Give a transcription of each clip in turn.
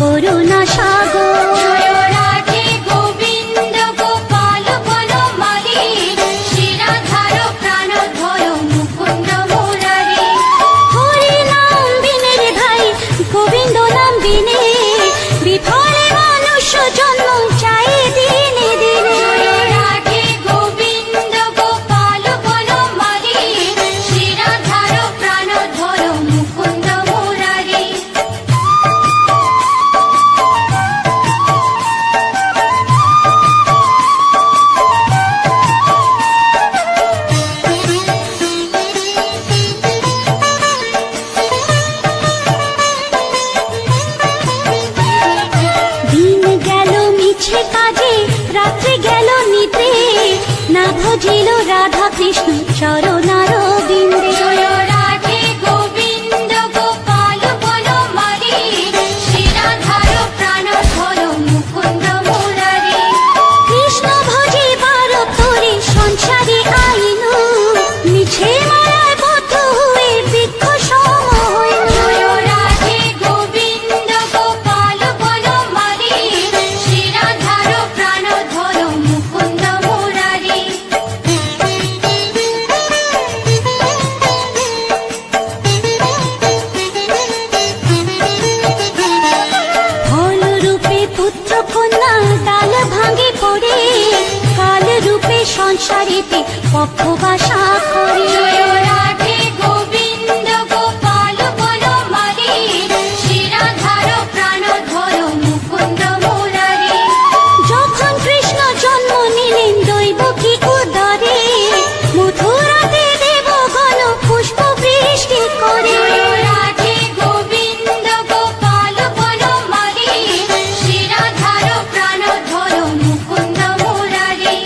করুণা সাগর। জয় রাধে গোবিন্দ গোপাল বনমালী, শ্রীরাধার প্রাণধর মুকুন্দ মুরারি। হরি নাম বিনে রে ভাই, গোবিন্দ নাম বিনে বিফলে মনুষ্য জন্ম চাই দিনে দিনে। জয় রাধে গোবিন্দ গোপাল বনমালী, শ্রীরাধার প্রাণধর মুকুন্দ মুরারি। দিন গেল মিছে কাজে, রাত্রি গেল নিতে, না ভজিল রাধা কৃষ্ণ চরণার বিন্দে। জয় রাধে গোবিন্দ গোপাল বনমালী, শ্রীরাধার প্রাণধর মুকুন্দ মুরারি। কৃষ্ণ ভজিবার তরে সংসারে আইন, মিছে মায়ায় বদ্ধ হয়ে বৃক্ষ সম হইল। জয় রাধে গোবিন্দ গোপাল বনমালী, শ্রীরাধার প্রাণধর মুকুন্দ মুরারি। ফল রূপে পুত্র কন্যা ডাল ভাঙে পড়ে, কাল রূপে সংসারেতে পক্ষবাসা করে। জয় রাধে গোবিন্দ গোপাল বনমালী, শ্রীরাধার প্রাণধর মুকুন্দ মুরারি। যখন কৃষ্ণ জন্ম নিলেন দৈবকী উদরে, মথুরাতে দেবগণ পুষ্প বৃষ্টি করে। জয় রাধে গোবিন্দ গোপাল বনমালী, শ্রীরাধার প্রাণধর মুকুন্দ মুরারি।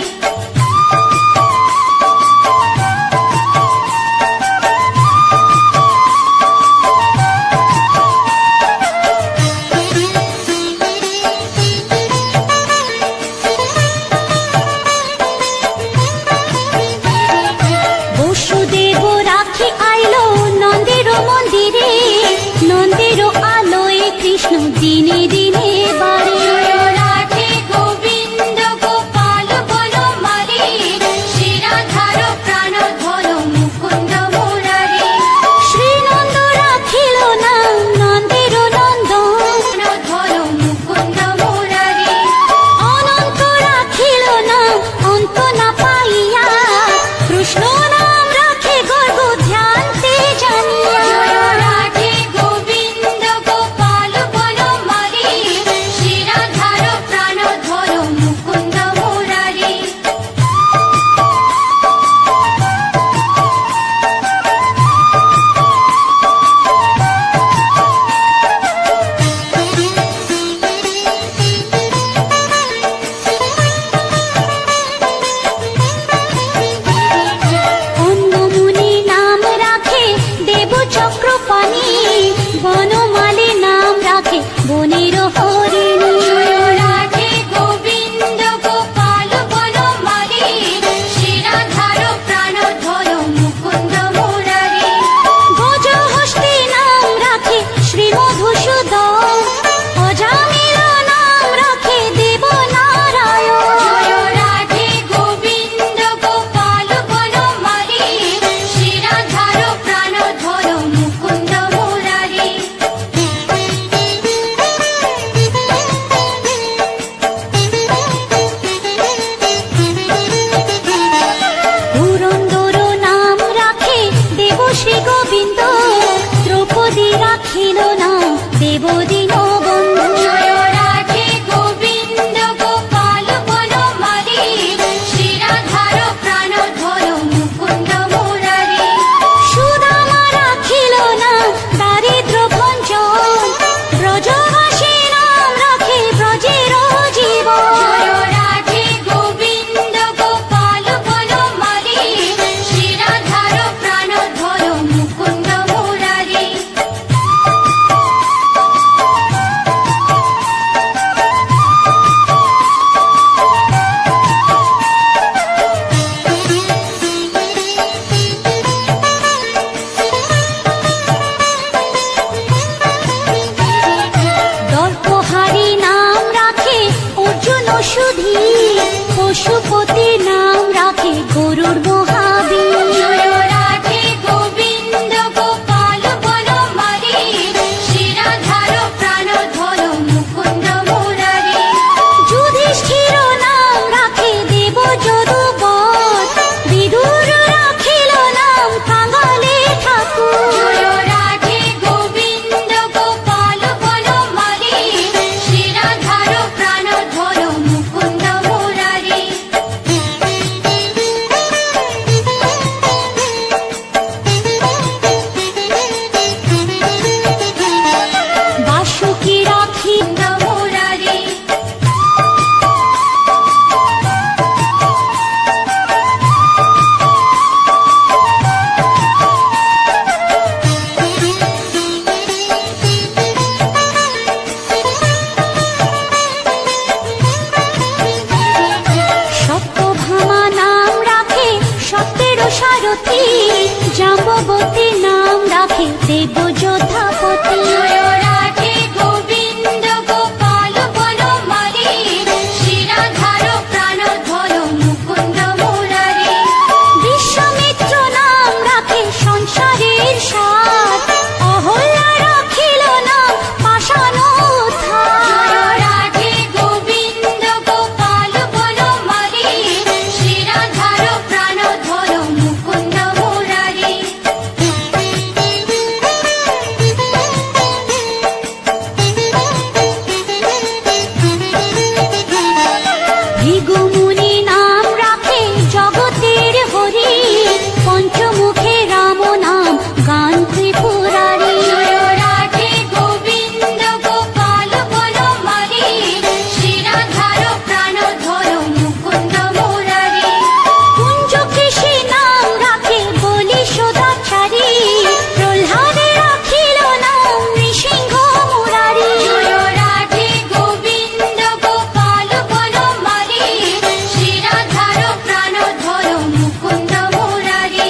জাম্ববতী নাম রাখে দেব যোধাপতি। জয় রাধে গোবিন্দ গোপাল বনমালী, শিরাধার প্রাণধর মুকুন্দ মুরারি। বিশ্বামিত্র নাম রাখে সংসারের সার, অহল্যা রাখিল নাম পাষাণ উদ্ধার। জয় রাধে গোবিন্দ গোপাল বনমালী, শিরাধার প্রাণধর মুকুন্দ মুরারি। ভৃগুমুনি নাম রাখে জগতের হরি, পঞ্চমুখে রাম নাম গান ত্রিপুরারি। জয় রাধে গোবিন্দ গোপাল বনমালী, শিরাধার প্রাণধর মুকুন্দ মুরারি। কুঞ্জকেশী নাম রাখে বলি সদাচারী, প্রহ্লাদে রাখিল নাম নৃসিংহ মুরারি। জয় রাধে গোবিন্দ গোপাল বনমালী, শিরাধার প্রাণধর মুকুন্দ মুরারি।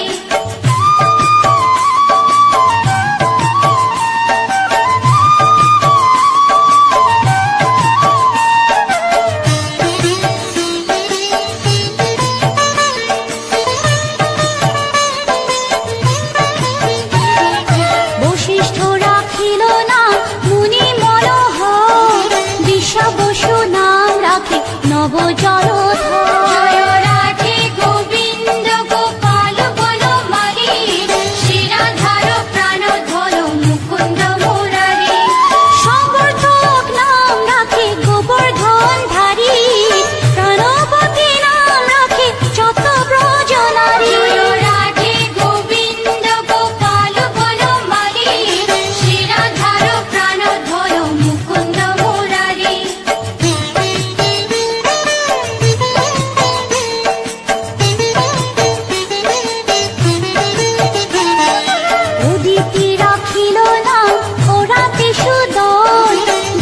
বশিষ্ঠ রাখিল নাম মুনি মনোহর, বিশ্বাবসু নাম রাখে নব জলধর। জয় রাধে গোবিন্দ গোপাল বনমালী, শিরাধার প্রাণধর মুকুন্দ মুরারি। সংবর্ধক নাম রাখে গোবর্ধন ধারী, প্রাণবতী নাম রাখে যত ব্রজনারী। জয় রাধে গোবিন্দ গোপাল বনমালী, শিরাধার প্রাণধর মুকুন্দ মুরারি। উদিতি রাখিল নাম ওরাতে সুদল,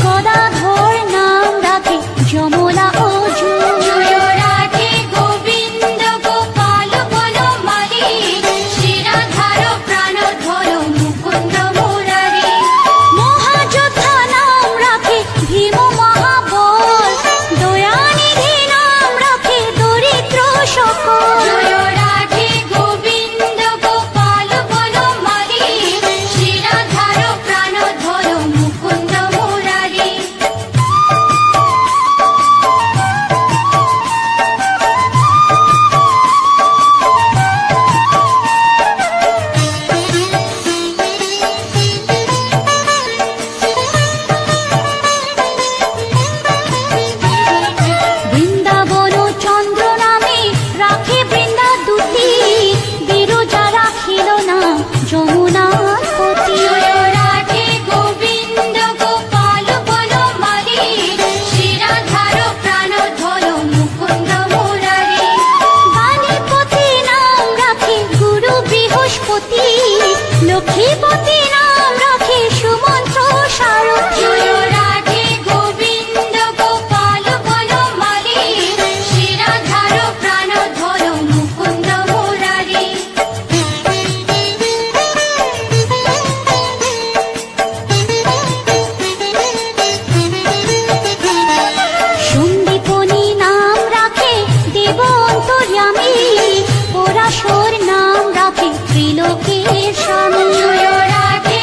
গদাধর নাম রাখে যমলা অর্জুন। জয় রাধে গোবিন্দ গোপাল বনমালী, শিরাধার প্রাণধর মুকুন্দ মুরারি। মহাযোদ্ধা নাম রাখে ভীম মহাবল, দয়ানিধি নাম রাখে দরিদ্র সকল। জয় রাধে গোবিন্দ গোপাল বনমালী, শিরাধার প্রাণধর মুকুন্দ মুরারি। বৃন্দাবন চন্দ্র নামে রাখে বৃন্দা দুটি, বিরজা রাখিল নাম যমুনার পতি। জয় রাধে গোবিন্দ গোপাল বনমালী, শিরাধার প্রাণধর মুকুন্দ মুরারি। বাণীপতি নাম রাখে গুরু বৃহস্পতি, লক্ষ্মীপতি নাম রাখে সুমন্ত্র সারথি। জয় রাধে গোবিন্দ গোপাল বনমালী, শিরাধার প্রাণধর মুকুন্দ মুরারি। সন্দীপনী নাম রাখে দেব অন্তর্যামী, পরাশর নাম রাখে ত্রিলোকের স্বামী। জয় রাধে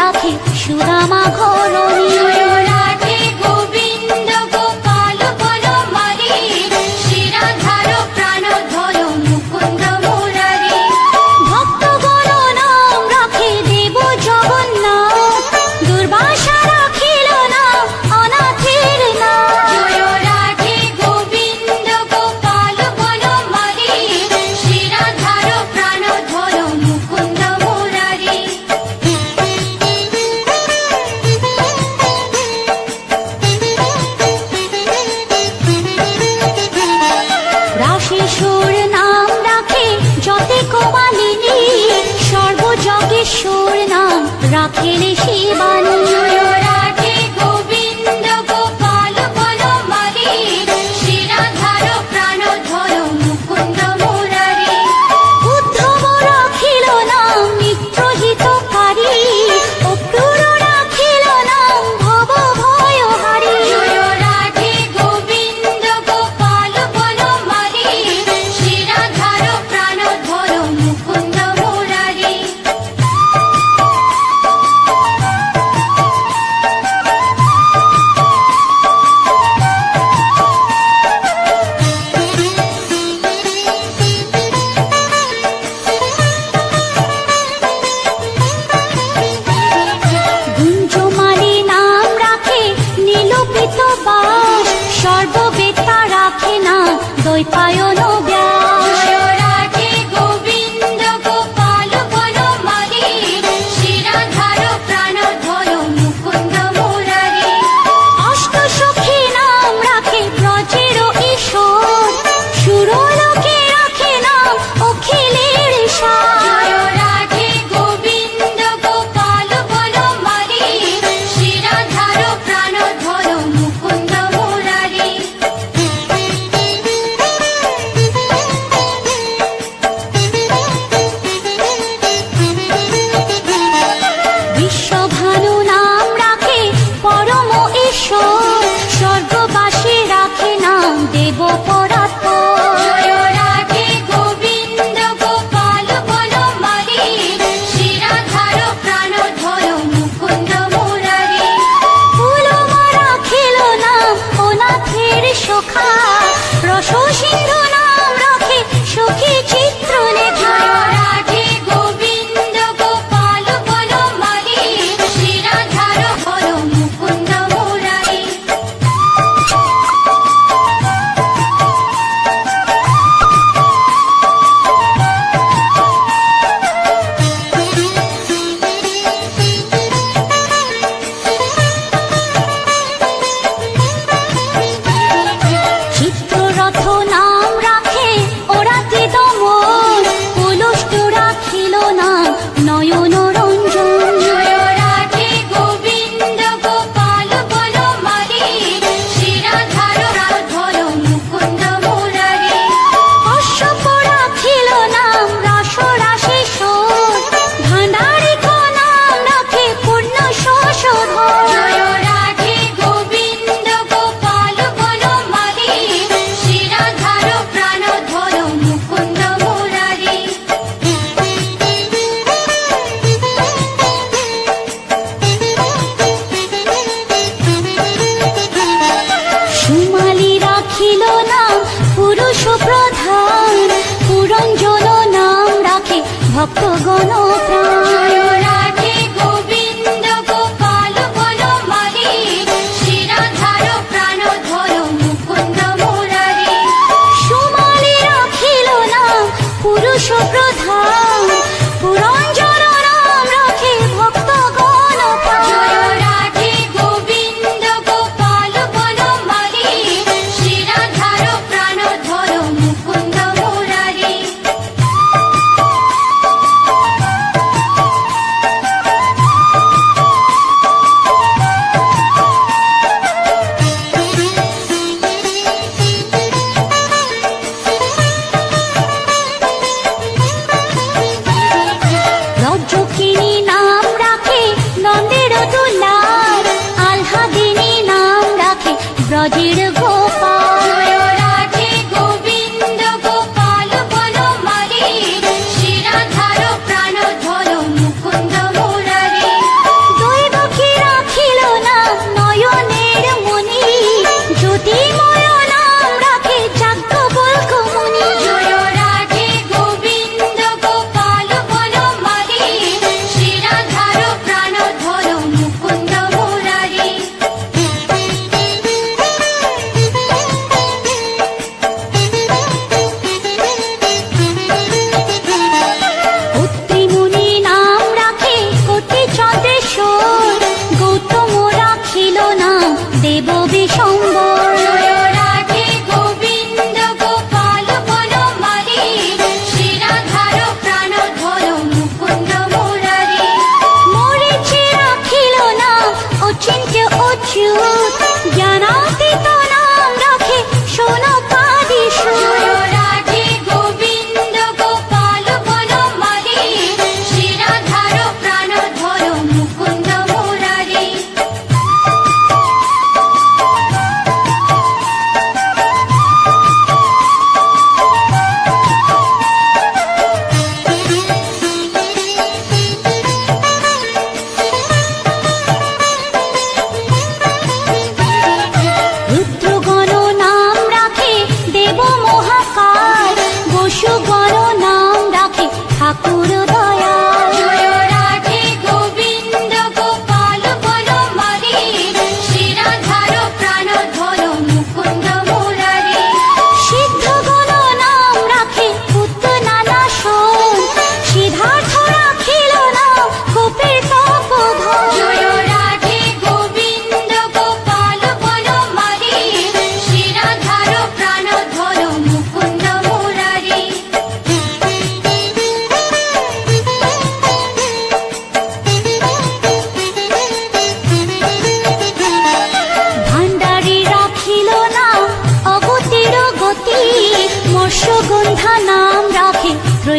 রাখে সুদামা ঘরণী। জয় রাধে গোবিন্দ গোপাল বনমালী, শ্রীরাধার প্রাণধর মুকুন্দ মুরারি। ভক্তগণ নাম রাখে দেব জগন্নাথ, দুর্বাসা রাখিল না অনাথের নাম। জয় রাধে গোবিন্দ গোপাল বনমালী, শ্রীরাধার প্রাণধর মুকুন্দ মুরারি। রাশেশ্বর নাম রাখে যতে কোমালিনী, সর্বযজ্ঞেশ্বর নাম রাখেলে শিবানী। জয় রাধে গোবিন্দ গোপাল বনমালী, শ্রীরাধার প্রাণধর মুকুন্দ মুরারি। উদ্ধব রাখিল নাম মিত্রহিতকারী, অক্রূর রাখিল নাম ভব ভয়হারী। জয় রাধে গোবিন্দ গোপাল বনমালী, শ্রীরাধার প্রাণধর মুকুন্দ মুরারি। গুঞ্জমালী নাম রাখে নীলপিত বাস, সর্ববেত্তা রাখে না দ্বৈপায়ন ব্যাস। জয় রাধে গোবিন্দ গোপাল বনমালী, শ্রীরাধার প্রাণধর মুকুন্দ মুরারি। অষ্টসখী নাম রাখে ব্রজের ঈশ্বর, সুরলোকে রাখে নাম অখিলের সার। জয় রাধে গোবিন্দ গোপাল বনমালী, শ্রীরাধার প্রাণধর মুকুন্দ মুরারি।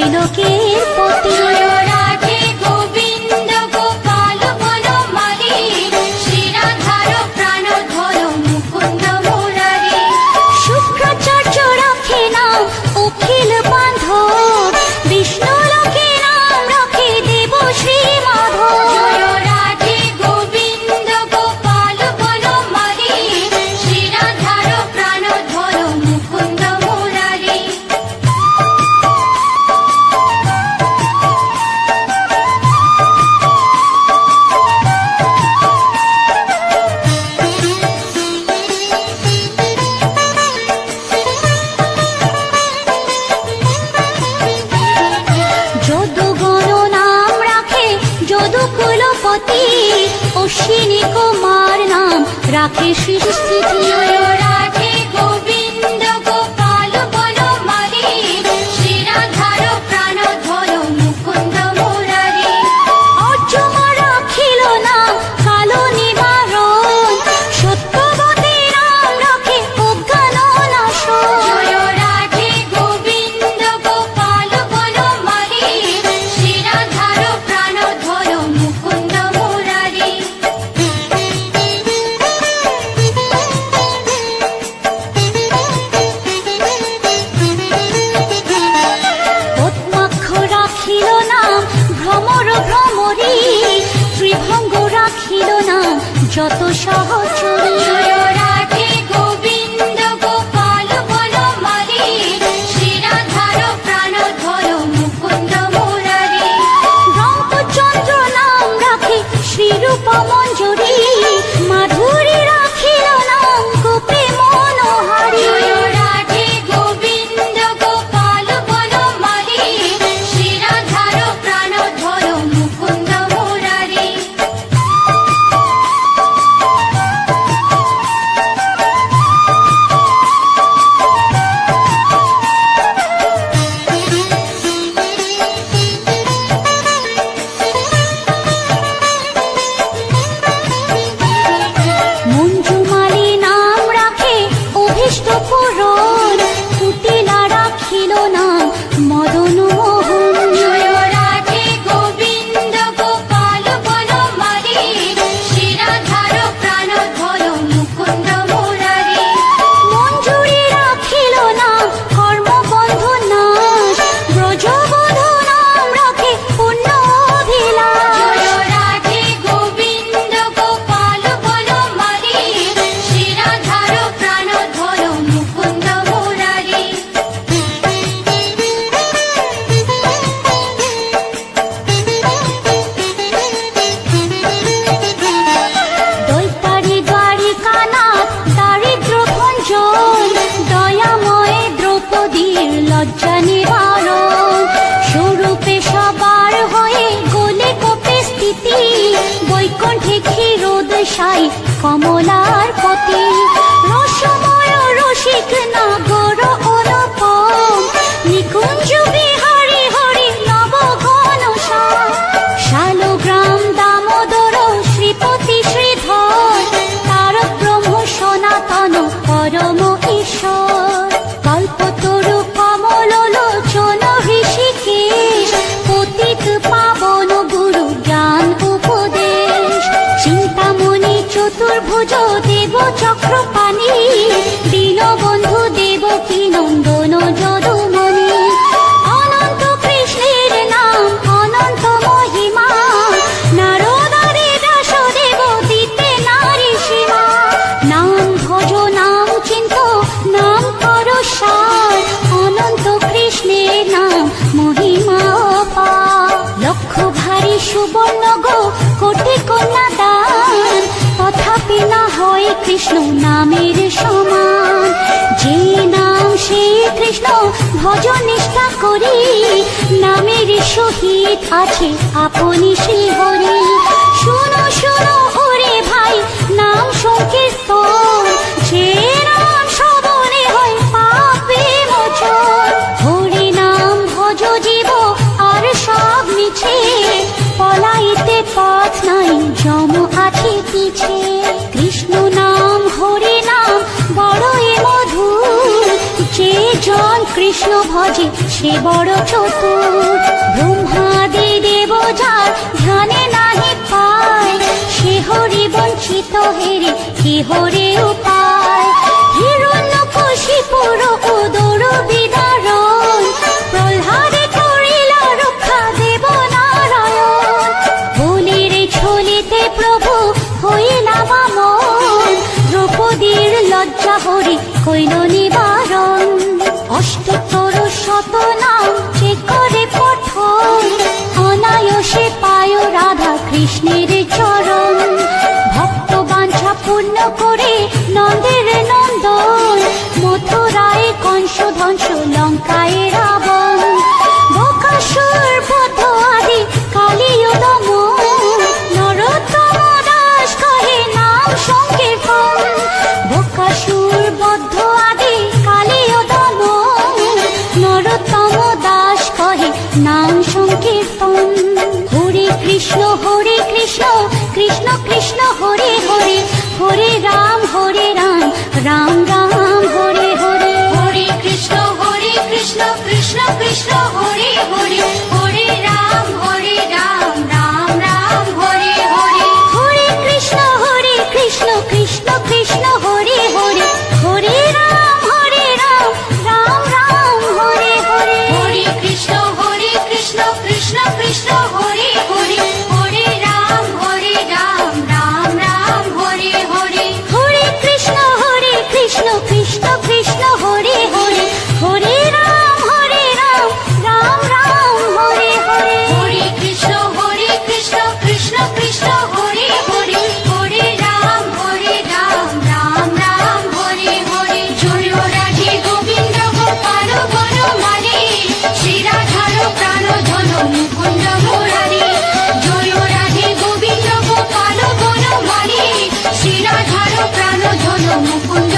ত্রিলোকের পতি। জয় রাধে গোবিন্দ গোপাল বনমালী, শ্রীরাধার প্রাণধর মুকুন্দ মুরারি। শুক্রাচার্য রাখে নাম অখিল বান্ধব, বিষ্ণু লোকে নাম রাখে দেব শ্রী মাধব। জয় রাধে গোবিন্দ গোপাল বনমালী, শ্রীরাধার প্রাণধর মুকুন্দ মুরারি। যদুগণ নাম রাখে যদুকুলপতি, অশ্বিনী কুমার নাম রাখে সৃষ্টি। জয় রাধে গোবিন্দ গোপাল বনমালী, শ্রীরাধার প্রাণধর মুকুন্দ মুরারি। অর্জুন রাখিল নাম কালো নিবারণ, সত্যবতী নাম রাখে অজ্ঞান নাশন। জয় রাধে গোবিন্দ গোপাল বনমালী, শ্রীরাধার প্রাণধর মুকুন্দ মুরারি। পদ্মাক্ষ রাখিল নাম ভ্রমর ভ্রমরী, ত্রিভঙ্গ রাখিল নাম যত সহচরী। জয় রাধে গোবিন্দ গোপাল বনমালী, শ্রীরাধার প্রাণধর মুকুন্দ মুরারি। রঙ্গচন্দ্র নাম রাখে শ্রীরূপ মঞ্জুরি, মাধুরী রাখিল নাম গোপী মনোহারী। জয় রাধে গোবিন্দ গোপাল বনমালী, শ্রীরাধার প্রাণধর মুকুন্দ মুরারি। মঞ্জুমালী নাম রাখে অভীষ্ট পূরণ, কুটিলা রাখিল নাম মদন মোহন। জয় রাধে গোবিন্দ গোপাল বনমালী, শ্রীরাধার প্রাণধর মুকুন্দ মুরারি। মঞ্জুরি রাখিল নাম কর্মবন্ধু নাশ, ব্রজবধূ নাম রাখে পুণ্য অভিলাষ। জয় রাধে গোবিন্দ গোপাল বনমালী, শ্রীরাধার প্রাণধর মুকুন্দ মুরারি। দৈতারি দ্বারিকানাথ দারিদ্র ভঞ্জন, দয়াময় দ্রৌপদীর লজ্জা নিবারণ। স্বরূপে সবার হয়ে গোলে কোপে স্থিতি, বৈকুণ্ঠে ক্ষীরোদশাই কমলার পতি। রসময় রসিক নাগর অনুপম, নিকুঞ্জ বিহারী হরি নবঘন শ্যাম। শালগ্রাম দামোদর শ্রীপতি শ্রীধর, তারক ব্রহ্ম সনাতন পরম ঈশ্বর। কল্পতরু কমল লোচন ঋষিকেশ, পতিত পাবন গুরু জ্ঞান উপদেশ। চিন্তামণি চতুর্ভুজ দেব চক্রপাণি, দীনবন্ধু দেবকী নন্দন যদুমণি। অনন্ত কৃষ্ণের নাম অনন্ত মহিমা, নারদারে দাসদেব দিতে নারী সীমা। নাম ভজ নাম চিন্ত নাম কর সার, অনন্ত কৃষ্ণের নাম মহিমা অপার। লক্ষ ভারী সুবর্ণ গো কোটি কন্যা দান, তথাপি না হয় কৃষ্ণ নামের সমান। যে নাম সে কৃষ্ণ ভজ নিষ্ঠা করি, নামের সহিত আছে আপনি শ্রী হরি। শুনো শুনো ওরে ভাই নাম সংকীর্তন, যে নাম শ্রবণে হয় পাপে মোচন। হরি নাম ভজ জীব আর সব মিছে, পলাইতে পথ নাই যম আছে পিছে। কৃষ্ণ নাম হরি নাম বড়ই মধুর, যে জন কৃষ্ণ ভজে সে বড় চতুর ব্রহ্মাদি দেব যার ধ্যানে নাহি পায় সে হরি বঞ্চিত হেরে কি হরে উপায় হিরণ্যকশিপুর উদর বিদারণ প্রহ্লাদে করিলা রক্ষা দেব নারায়ণ বলির ছলিতে প্রভু হইলা বামন দ্রৌপদীর লজ্জা হরি কইল নিবারণ অষ্টোত্তর শত নাম যে করে পঠন অনায়াসে পায় রাধা কৃষ্ণের চরণ ভক্ত বাঞ্ছা পূর্ণ করে নন্দের নন্দন মথুরায় কংস ধ্বংস লঙ্কায় রাবণ বকাসুর বধ আদি কালীয় দমন নরোত্তম দাস কহে নাম সংকীর্তন বকাসুর বদ্ধ আদি কালীয় দমন নরোত্তম দাস কহে নাম সংকীর্তন হরে কৃষ্ণ কৃষ্ণ কৃষ্ণ হরে হরে হরে রাম রাম রাম হরে হরে হরে কৃষ্ণ কৃষ্ণ কৃষ্ণ হরে হরে হরে রাম রাম রাম হরে হরে হরে কৃষ্ণ কৃষ্ণ কৃষ্ণ হরে হরে হরে রাম রাম রাম হরে হরে হরে কৃষ্ণ কৃষ্ণ কৃষ্ণ হরে হরে হরে রাম রাম রাম হরে হরে হরে কৃষ্ণ কৃষ্ণ কৃষ্ণ হরে হরে হরে রাম রাম রাম হরে হরে হরে কৃষ্ণ কৃষ্ণ কৃষ্ণ হরে হরে হরে রাম রাম রাম হরে হরে জয় রাধে গোবিন্দ গোপাল বনমালী শ্রী রাধার প্রাণ ধন মুকুন্দ মুরারি জয় রাধে গোবিন্দ গোপাল বনমালী শ্রী রাধার প্রাণ ধন মুকুন্দ